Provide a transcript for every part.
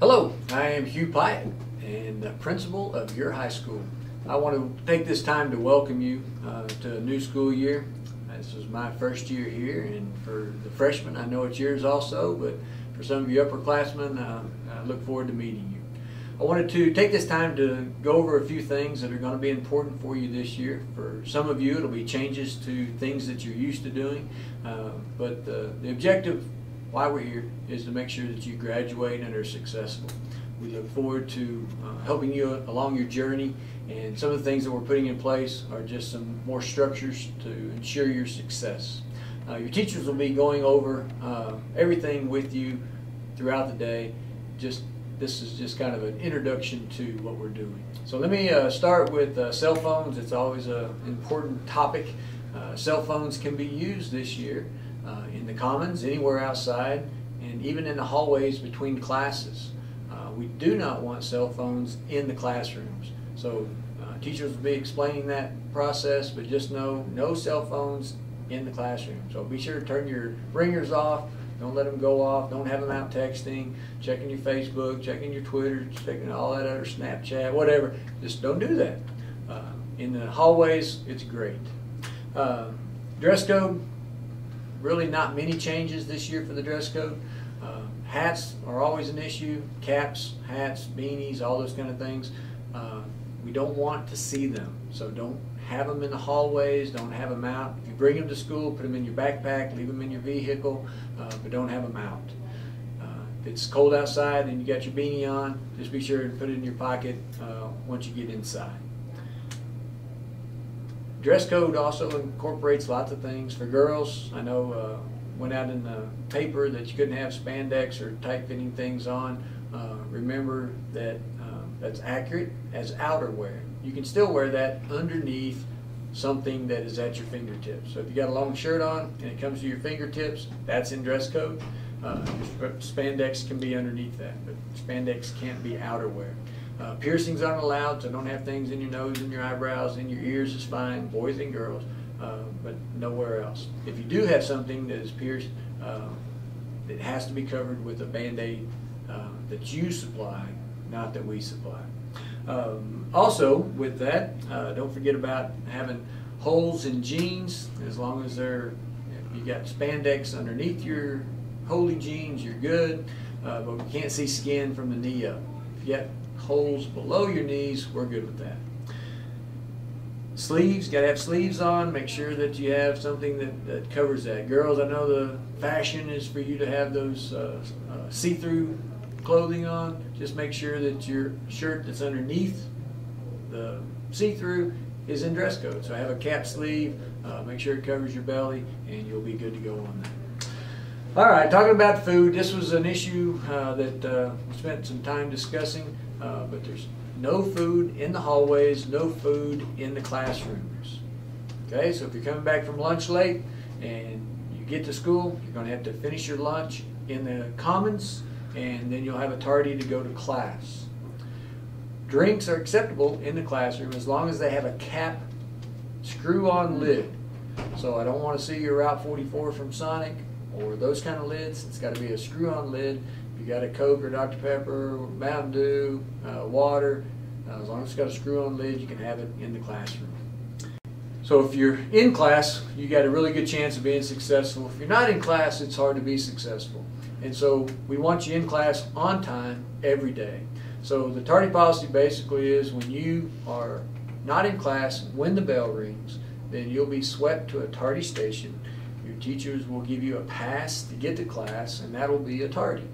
Hello, I am Hugh Piatt and principal of your high school. I want to take this time to welcome you to a new school year. This is my first year here, and for the freshmen, I know it's yours also, but for some of you upperclassmen, I look forward to meeting you. I wanted to take this time to go over a few things that are going to be important for you this year. For some of you, it'll be changes to things that you're used to doing, but the objective why we're here is to make sure that you graduate and are successful. We look forward to helping you along your journey, and some of the things that we're putting in place are just some more structures to ensure your success. Your teachers will be going over everything with you throughout the day. This is just kind of an introduction to what we're doing. So let me start with cell phones. It's always an important topic. Cell phones can be used this year in the commons, anywhere outside, and even in the hallways between classes. We do not want cell phones in the classrooms. So teachers will be explaining that process, but just know no cell phones in the classroom. So be sure to turn your ringers off. Don't let them go off. Don't have them out texting, checking your Facebook, checking your Twitter, checking all that other Snapchat, whatever. Just don't do that. In the hallways, it's great. Dress code, really not many changes this year for the dress code. Hats are always an issue. Caps, hats, beanies, all those kind of things. We don't want to see them, so don't have them in the hallways, don't have them out. If you bring them to school, put them in your backpack, leave them in your vehicle, but don't have them out. If it's cold outside and you got your beanie on, just be sure to put it in your pocket once you get inside. Dress code also incorporates lots of things. For girls, I know went out in the paper that you couldn't have spandex or tight-fitting things on. Remember that that's accurate as outerwear. You can still wear that underneath something that is at your fingertips. So if you got a long shirt on and it comes to your fingertips, that's in dress code. Spandex can be underneath that, but spandex can't be outerwear. Piercings aren't allowed, so don't have things in your nose and your eyebrows. In your ears is fine, boys and girls, but nowhere else. If you do have something that is pierced, it has to be covered with a Band-Aid that you supply, not that we supply. Also, with that, don't forget about having holes in jeans. As long as you got spandex underneath your holy jeans, you're good, but we can't see skin from the knee up. If you got holes below your knees, we're good with that. Sleeves, got to have sleeves on. Make sure that you have something that covers that. Girls, I know the fashion is for you to have those see-through clothing on. Just make sure that your shirt that's underneath the see-through is in dress code. So have a cap sleeve, make sure it covers your belly, and you'll be good to go on that. All right, talking about food, this was an issue that we spent some time discussing, but there's no food in the hallways, no food in the classrooms. Okay, so if you're coming back from lunch late and you get to school, you're going to have to finish your lunch in the commons, and then you'll have a tardy to go to class. Drinks are acceptable in the classroom as long as they have a cap screw-on lid. So I don't want to see your Route 44 from Sonic or those kind of lids. It's got to be a screw-on lid. If you got a Coke or Dr. Pepper, or Mountain Dew, water, as long as it's got a screw-on lid, you can have it in the classroom. So if you're in class, you got a really good chance of being successful. If you're not in class, it's hard to be successful. And so we want you in class on time every day. So the tardy policy basically is when you are not in class, when the bell rings, then you'll be swept to a tardy station. Your teachers will give you a pass to get to class, and that'll be a tardy.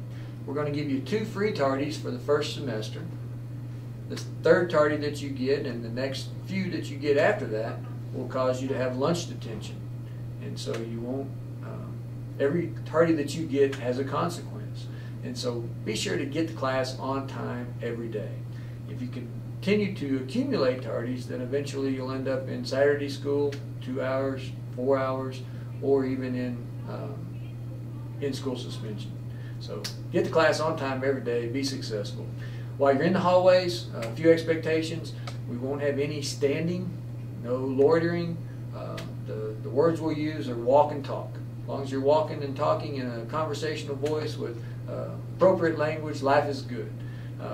We're going to give you 2 free tardies for the first semester. The third tardy that you get and the next few that you get after that will cause you to have lunch detention. And so you won't, every tardy that you get has a consequence. And so be sure to get to class on time every day. If you continue to accumulate tardies, then eventually you'll end up in Saturday school, 2 hours, 4 hours, or even in school suspension. So get to class on time every day, be successful. While you're in the hallways, a few expectations: we won't have any standing, no loitering. The words we'll use are walk and talk. long as you're walking and talking in a conversational voice with appropriate language, life is good.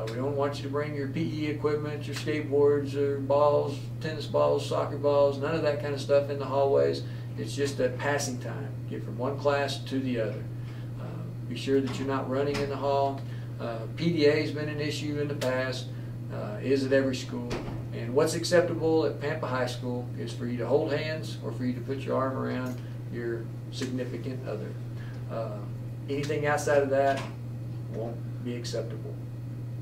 We don't want you to bring your PE equipment, your skateboards, or balls, tennis balls, soccer balls, none of that kind of stuff in the hallways. It's just a passing time. Get from one class to the other. Be sure that you're not running in the hall. PDA has been an issue in the past, is at every school. And what's acceptable at Pampa High School is for you to hold hands or for you to put your arm around your significant other. Anything outside of that won't be acceptable.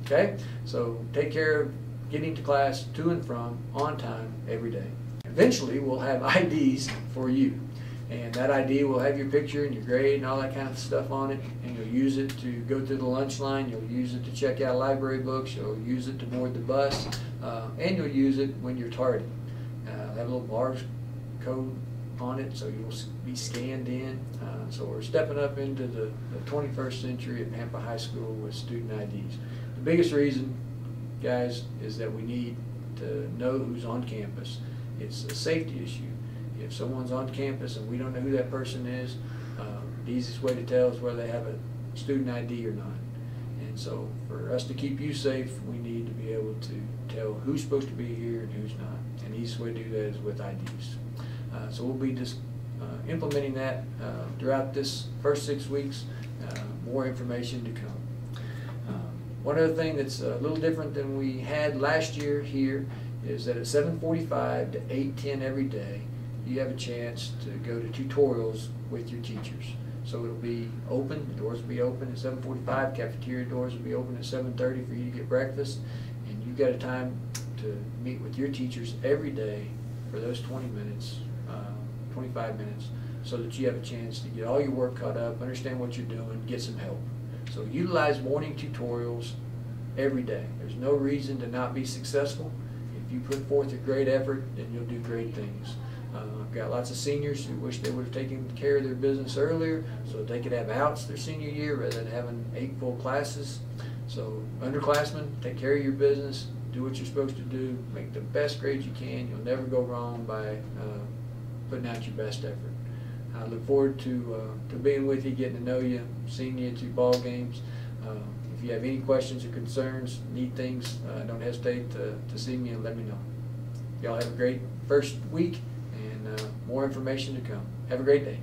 Okay? So take care of getting to class to and from on time every day. Eventually we'll have IDs for you. And that ID will have your picture and your grade and all that kind of stuff on it, and you'll use it to go through the lunch line, you'll use it to check out library books, you'll use it to board the bus, and you'll use it when you're tardy. Have a little barcode on it, so you'll be scanned in. So we're stepping up into the 21st century at Pampa High School with student IDs. The biggest reason, guys, is that we need to know who's on campus. It's a safety issue. If someone's on campus and we don't know who that person is, the easiest way to tell is whether they have a student ID or not. And so for us to keep you safe, we need to be able to tell who's supposed to be here and who's not. And the easiest way to do that is with IDs. So we'll be just implementing that throughout this first 6 weeks. More information to come. One other thing that's a little different than we had last year here is that at 7:45 to 8:10 every day, you have a chance to go to tutorials with your teachers. So it'll be open, the doors will be open at 7:45, cafeteria doors will be open at 7:30 for you to get breakfast, and you've got a time to meet with your teachers every day for those 20 minutes, 25 minutes, so that you have a chance to get all your work caught up, understand what you're doing, get some help. So utilize morning tutorials every day. There's no reason to not be successful. If you put forth a great effort, then you'll do great things. I've got lots of seniors who wish they would have taken care of their business earlier so that they could have outs their senior year rather than having 8 full classes. So underclassmen, take care of your business, do what you're supposed to do, make the best grades you can. You'll never go wrong by putting out your best effort. I look forward to being with you, getting to know you, seeing you at your ball games. If you have any questions or concerns, need things, don't hesitate to see me and let me know. Y'all have a great first week, and more information to come. Have a great day.